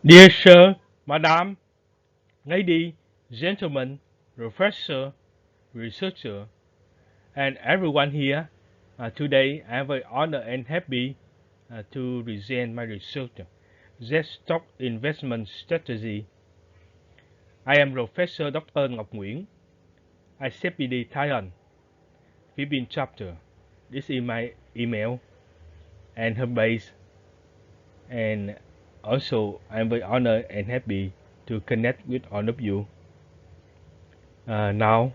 Dear Sir, Madam, Lady, Gentlemen, Professor, Researcher, and everyone here, today I am very honored and happy to present my research, Z Stock Investment Strategy. I am Professor Dr. Ngọc Nguyễn, I CPD Thailand, Philippines chapter. This is my email and home base, and also I am very honored and happy to connect with all of you. Now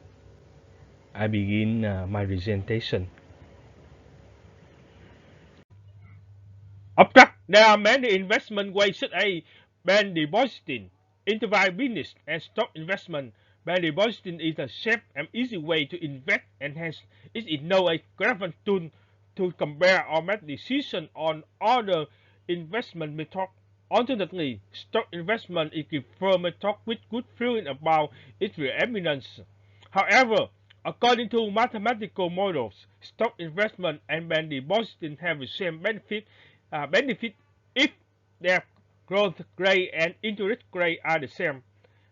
I begin my presentation. Abstract. There are many investment ways such as band depositing, interval business, and stock investment. Band depositing is a safe and easy way to invest, and hence it is no a relevant tool to compare or make decisions on other investment methods. Alternatively, stock investment is a preferred method with good feeling about its preeminence. However, according to mathematical models, stock investment and band depositing have the same benefit if their growth rate and interest rate are the same.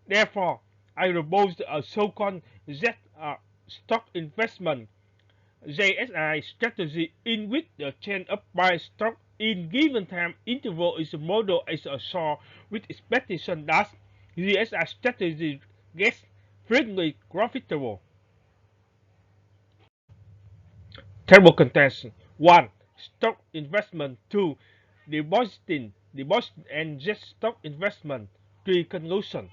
Therefore, I proposed a so-called Z stock investment (JSI) strategy in which the change of buy stock in given time interval is modeled as a saw with expectation that JSI strategy gets frequently profitable. Table contents: 1. Stock investment. 2. Deposit and just stock investment. 3. Conclusion.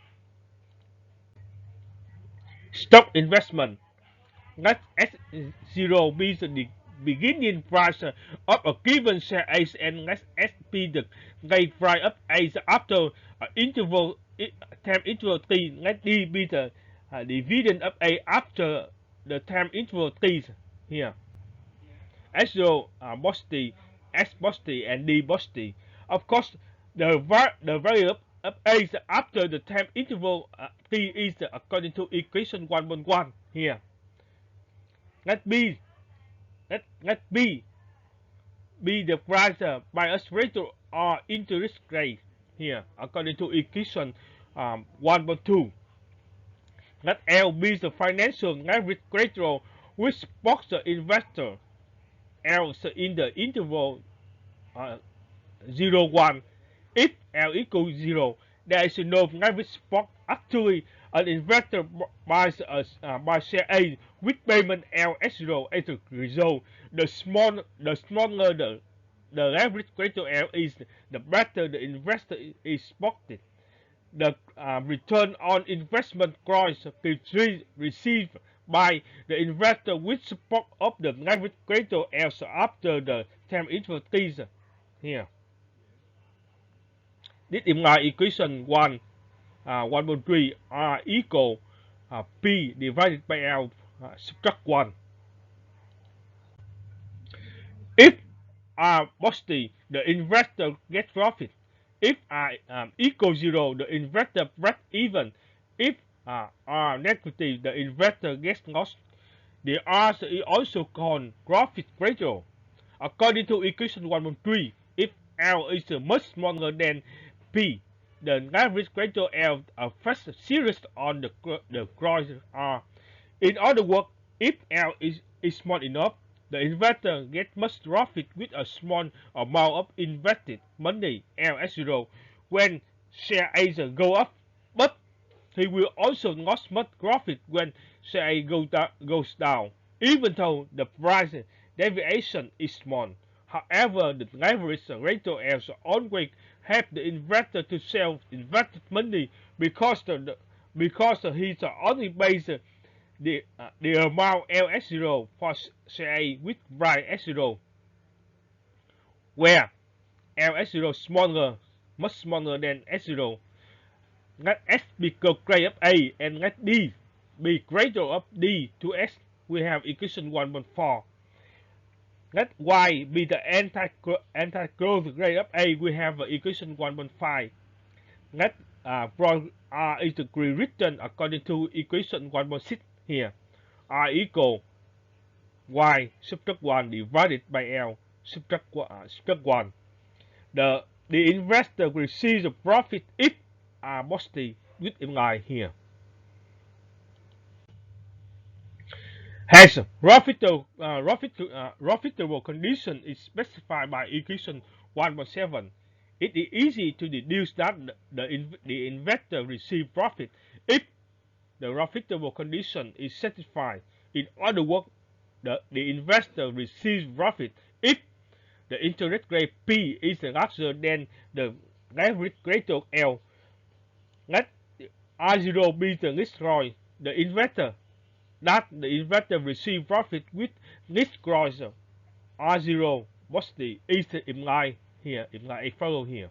Stock investment. Let S0 be the beginning price of a given share A and let S be the gate price of A after interval time interval T. Let D be the dividend of A after the time interval T here. S0 positive, S positive, and D positive. Of course, the value of A after the time interval T is according to equation 1.1 here. Let B be the price by a rate or interest rate here according to equation 1.2. Let L be the financial leverage ratio which supports the investor. L in the interval 0, 1. If L equals 0, there is no leverage support. Actually, an investor buys share A with payment L as 0 as a result. The smaller the leverage ratio L is, the better the investor is supported. The return on investment cost received by the investor with support of the leverage ratio L after the time interval T here. This is my equation 1.3 R equal P divided by L subtract 1. If R positive, the investor gets profit. If R equals 0, the investor breaks even. If R negative, the investor gets lost. The R is also called profit ratio. According to equation 1.3, if L is much smaller than P, the leverage ratio L affects serious on the cross R. In other words, if L is small enough, the investor gets much profit with a small amount of invested money L as 0 when share A go up, but he will also lose much profit when share A goes down, even though the price deviation is small. However, the leverage ratio L always help the investor to sell invested money because he's only based the amount L as 0 for share A with price as 0, where L as 0 much smaller than S 0. Let S be greater of A and let D be greater of D to S. We have equation 1.4. Let Y be the anti-growth rate of A. We have equation 1.5. Let R is written according to equation 1.6 here. R equal Y subtract 1 divided by L subtract 1. The the investor receives a profit if mostly with implied here. Hence, profitable condition is specified by equation 1.7. It is easy to deduce that the investor receives profit if the profitable condition is satisfied. In other words, the investor receives profit if the interest rate P is larger than the leverage ratio L. Let R0 be the risk ROI. The investor receive profit with risk ROI R0 mostly is implied here, implied follow here.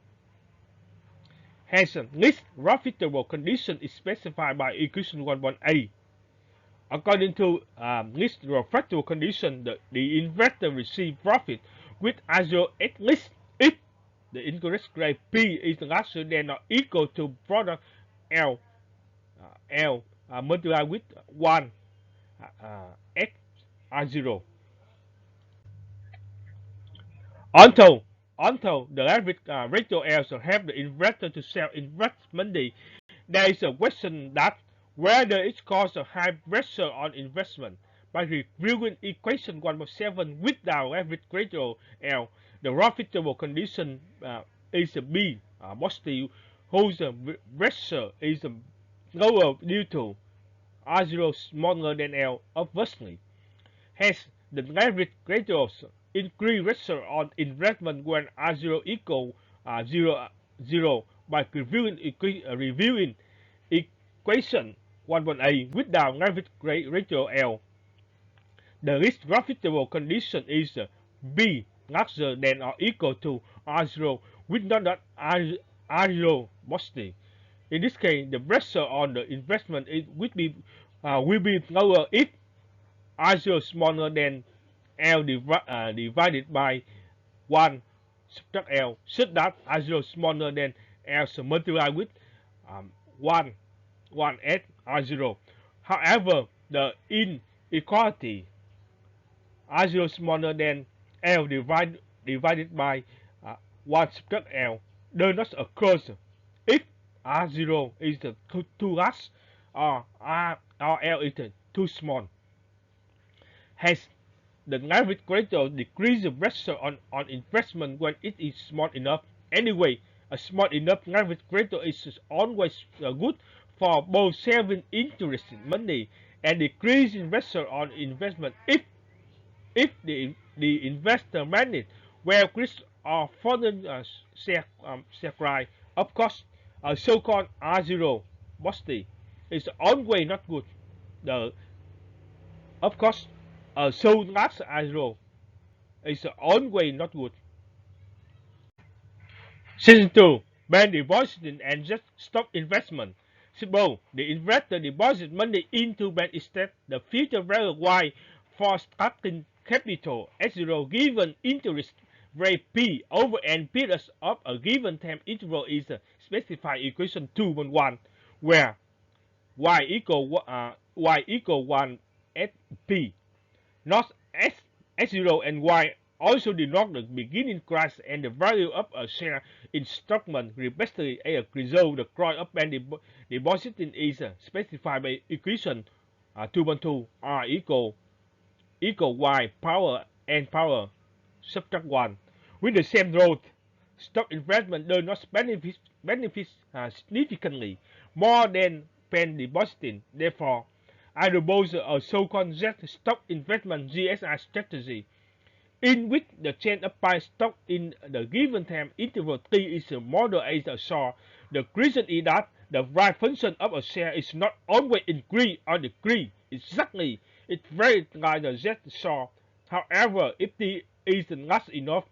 Hence, this profitable condition is specified by equation 1.a. According to this profitable condition, the investor receive profit with R0 at least if the interest rate P is larger than or equal to product L multiplied with 1 x R0. Until the leverage ratio L shall have the investor to sell investment day, there is a question that whether it causes a high pressure on investment. By reviewing equation 1.7 without leverage ratio L, the profitable condition is B, mostly whose pressure is lower due to R0 smaller than L obviously. Hence, the leverage ratios increase pressure on investment when R0 equal 0 by reviewing equation 1.a without leverage ratio L. The least profitable condition is B larger than or equal to R0 with not R0 mostly. In this case, the pressure on the investment will be lower if R0 smaller than L divided by 1 subtract L, such that R0 smaller than L so multiply with 1 at R0. However, the inequality R0 smaller than L divided by 1 subtract L does not occur if R0 is too large or L is too small. Hence, the leverage ratio decreases pressure on investment when it is small enough. Anyway, a small enough leverage ratio is always good for both saving interest in money and decreasing pressure on investment if the investor manages well risk or foreign share. Of course, a so-called R0 mostly is always not good. Of course, so large R0 is always not good. Section 2. Bank depositing and just stock investment. Suppose the investor deposits money into bank instead, the future value Y for starting capital S0 given interest rate P over n periods of a given time interval is specified equation 2.1, where Y equal 1 at P. Not S0 and Y also denote the beginning price and the value of a share instrument respectively. As a result, the cost of bank depositing is specified by equation 2.2 R equal Y power n power subtract 1. With the same rule, stock investment does not benefit significantly more than bank depositing. Therefore, I propose a so-called stock investment GSI strategy, in which the change of price stock in the given time interval T is modeled as a share. The reason is that the price function of a share is not always increase or decrease. Exactly, it's very like the Z share. However, if T is large enough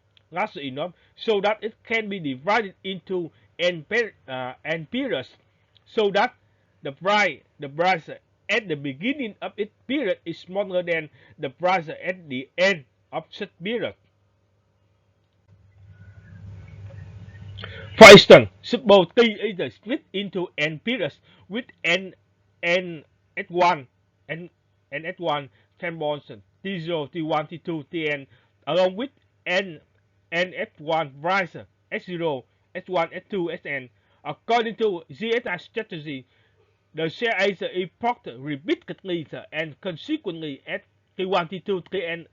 so that it can be divided into n periods, so that the price at the beginning of its period is smaller than the price at the end of such period. For instance, suppose T is split into n periods with n at 1 and at 1 time bonds T0, T1, T2, Tn along with n at 1 price S0 S1, S2, Sn. According to GSI strategy, the share is imported repeatedly and consequently at T1, T2, Tn,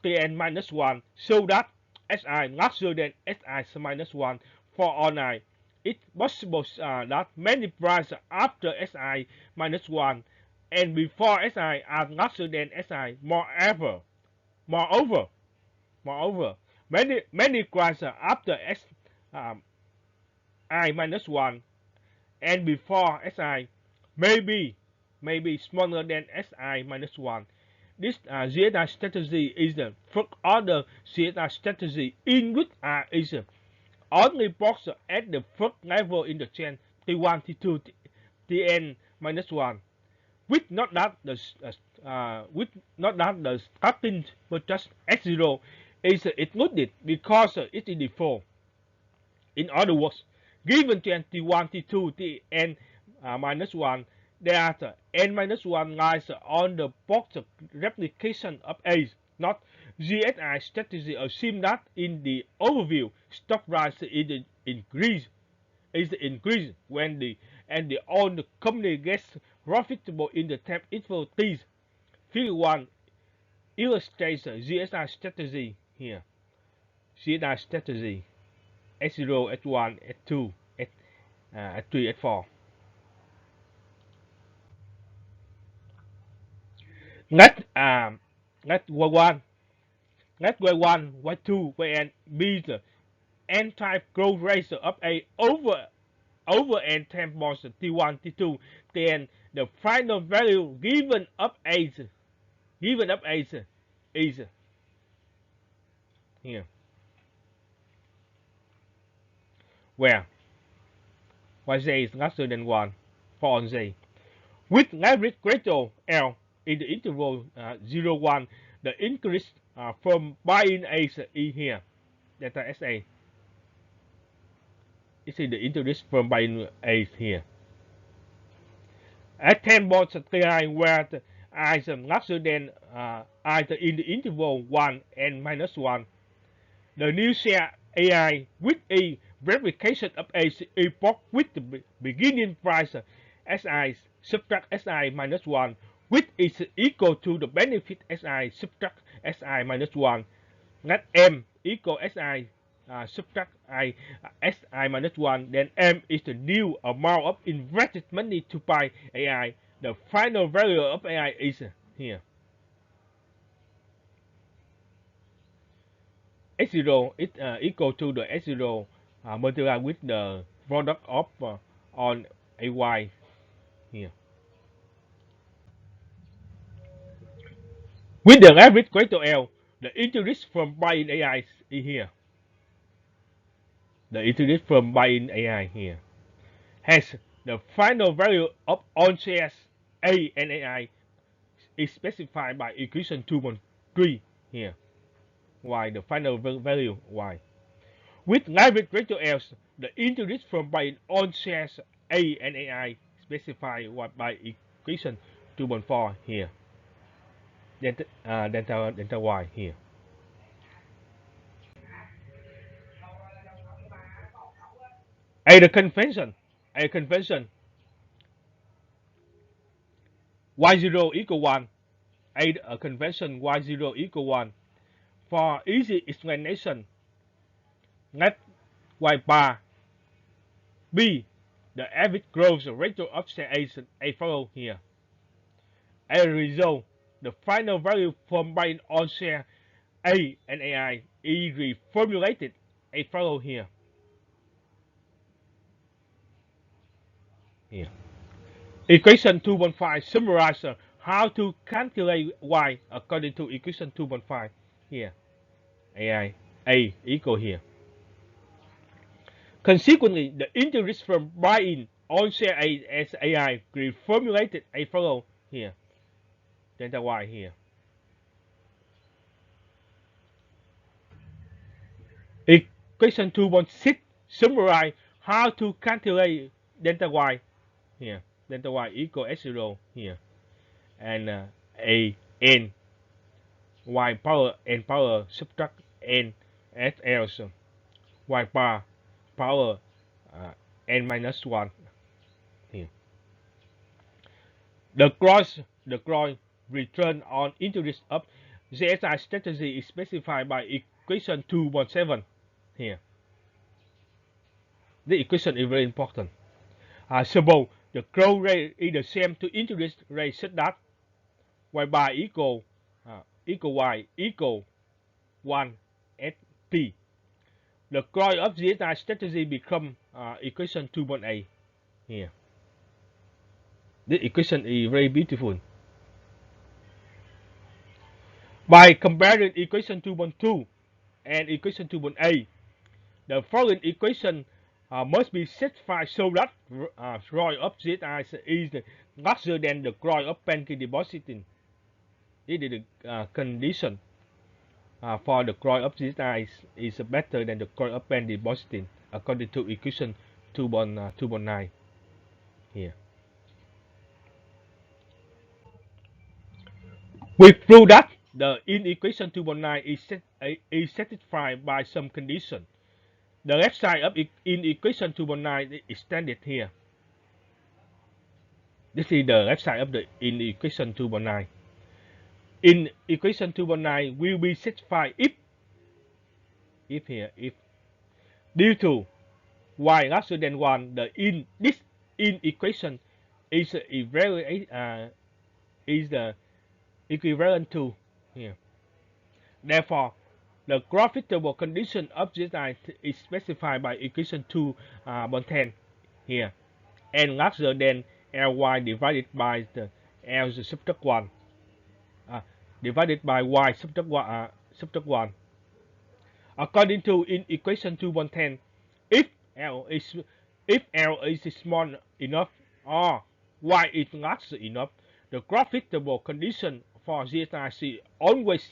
Tn minus 1, so that Si larger than Si minus 1 for all 9. It's possible that many prices after Si minus 1 and before Si are larger than Si. Moreover, many prices after I minus 1 and before Si may be smaller than Si minus 1. This zeta strategy is the first order zeta strategy in which R is only box at the first level in the chain T1, T2, Tn minus 1, with not that the starting purchase S0 is included because it is default. In other words, given chain T1, T2, Tn minus 1, that n minus 1 lies on the box replication of A. Not GSI strategy assume that in the overview, stock price is increased when the owned company gets profitable in the time interval T. Figure 1 illustrates GSI strategy here. GSI strategy S0, S1, S2, S3, S4. Let Y1, let Y1, Y2, Yn be the n-type growth rate of A over n times T1, T2, then the final value given of A is here, where Yj is larger than 1 for on J. With leverage greater L in the interval 0, 1, the increase from buy-in A E here, delta SA. This is the interest from buy-in A here. At 10 bonds TI where the I is larger than either in the interval 1 and minus 1, the new share AI with a replication of A epoch with the beginning price Si subtract Si minus 1, which is equal to the benefit Si subtract Si minus 1. Let M equal Si subtract Si minus 1, then M is the new amount of invested money to buy AI. The final value of AI is here. S0 is equal to the S0 multiplied with the product of on AY here. With the leverage greater L, the interest from buying AI is here. The interest from buying AI here has the final value of all shares A and AI is specified by equation 2.3 here. Y, the final value Y. With leverage greater L, the interest from buying all shares A and AI specified by equation 2.4 here. Delta Y here. The convention Y0 equal 1. A convention Y0 equal 1. For easy explanation, let Y bar be the average growth rate of share A follow here. As a result, the final value from buying all share A and AI is reformulated A follow here. Equation 2.5 summarizes how to calculate Y according to equation 2.5 here. AI A equal here. Consequently, the interest from buying all share A as AI reformulated A follow here. Delta Y here. Equation 2.6 summarize how to calculate delta Y here. Delta Y equal S0 here. And A N Y power N power subtract N SL Y bar power n minus 1 here. The cross return on interest of GSI strategy is specified by equation 2.7 here. The equation is very important. Suppose the growth rate is the same to interest rate such that y bar equal y equal 1 at p. The growth of GSI strategy become equation 2.8 here. This equation is very beautiful. By comparing equation 2.2 and equation 2.8, the following equation must be satisfied so that ROI of ZI is larger than the ROI of pancake depositing. This is the condition for the ROI of ZI is better than the ROI of pancake depositing according to equation 2.9 here. We prove that the in equation 2.9 is satisfied by some condition. The left side of in equation 2.9 is extended here. This is the left side of the in equation 2.9. In equation 2.9 will be satisfied if due to y larger than 1, the this in equation is equivalent to here. Therefore, the profitable condition of this is specified by equation 2.10 here, and larger than Ly divided by the L subtract 1 divided by Y subtract 1. According to in equation 2.10, if L is small enough or Y is large enough, the profitable condition for GSI always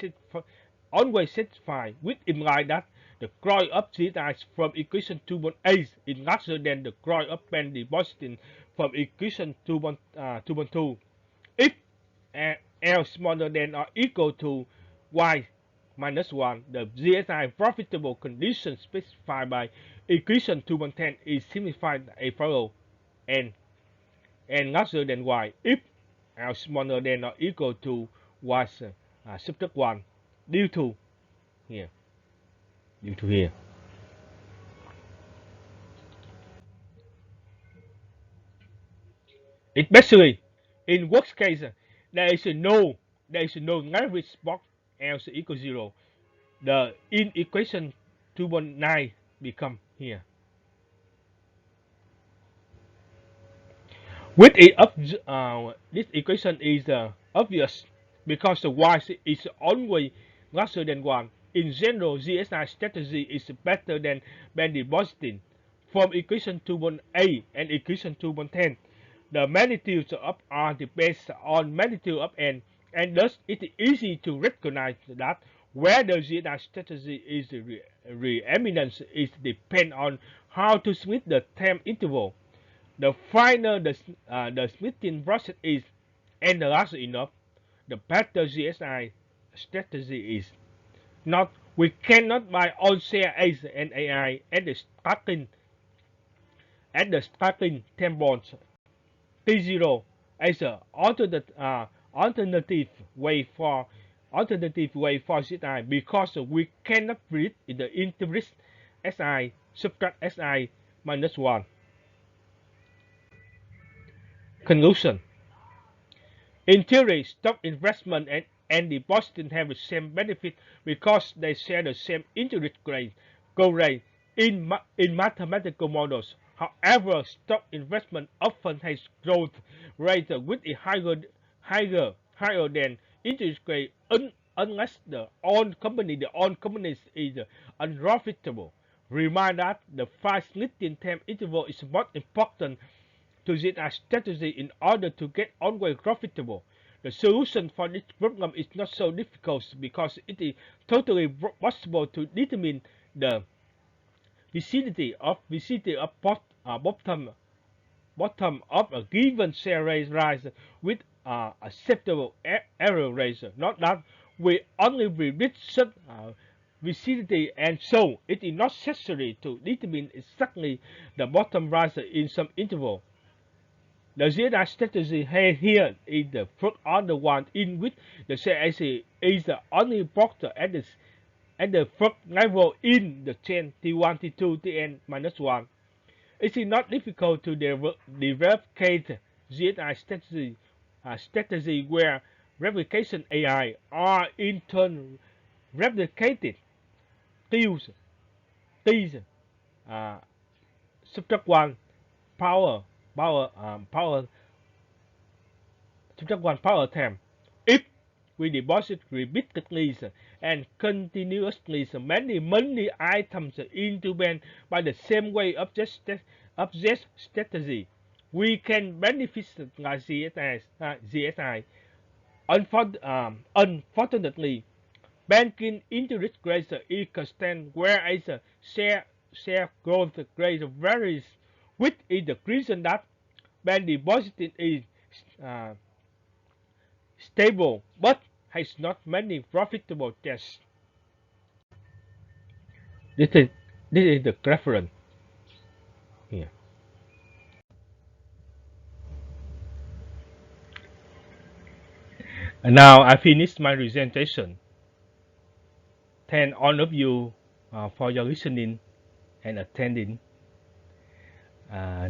satisfied, which implies that the CROI of GSI from equation 2.8 is larger than the CROI of pen depositing from equation 2.2. If L smaller than or equal to Y minus 1, the GSI profitable condition specified by equation 2.10 is simplified as follows: n larger than Y if L smaller than or equal to Y subtract 1 due to here. Especially in worst case, there is no leverage spot else equals 0. The in equation 2.9 become here. With it this equation is obvious because the y is always larger than 1. In general, GSI strategy is better than band depositing. From equation 2.8 and equation 2.10, the magnitude of R depends on magnitude of n, and thus it is easy to recognize that whether GSI strategy is preeminence is depend on how to split the time interval. The finer the splitting process is and large enough, the better GSI strategy is. Not we cannot buy all share A's and AI at the starting time bonds T0 as an alternative way for GSI because we cannot predict the interest SI subtract SI minus 1. Conclusion. In theory, stock investment and depositing have the same benefit because they share the same interest rate, growth rate in mathematical models. However, stock investment often has growth rate with a higher than interest rate unless the owned company is unprofitable. Remind that the fast splitting time interval is most important to this strategy in order to get ongoing profitable. The solution for this problem is not so difficult because it is totally possible to determine the vicinity of bottom of a given share rise with acceptable error ratio. Not that we only predict such vicinity, and so it is not necessary to determine exactly the bottom rise in some interval. The ZI strategy here is the first order one in which the CAC is the only factor at the first level in the chain T1, T2, Tn-1. It is not difficult to replicate ZI strategy where replication AI are in turn replicated T's uh, subtract 1 power power subtract 1 power term. If we deposit repeatedly and continuously many items into band by the same way object strategy, we can benefit like GSI. Unfortunately, banking interest rates is constant, whereas share growth rate varies, which is the reason that bank depositing is uh, stable but has not many profitable tests. This is this is the reference here. And now I finished my presentation. Thank all of you for your listening and attending. Uh,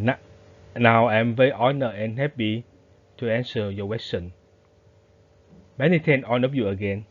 now I'm very honored and happy to answer your question. Many thanks all of you again.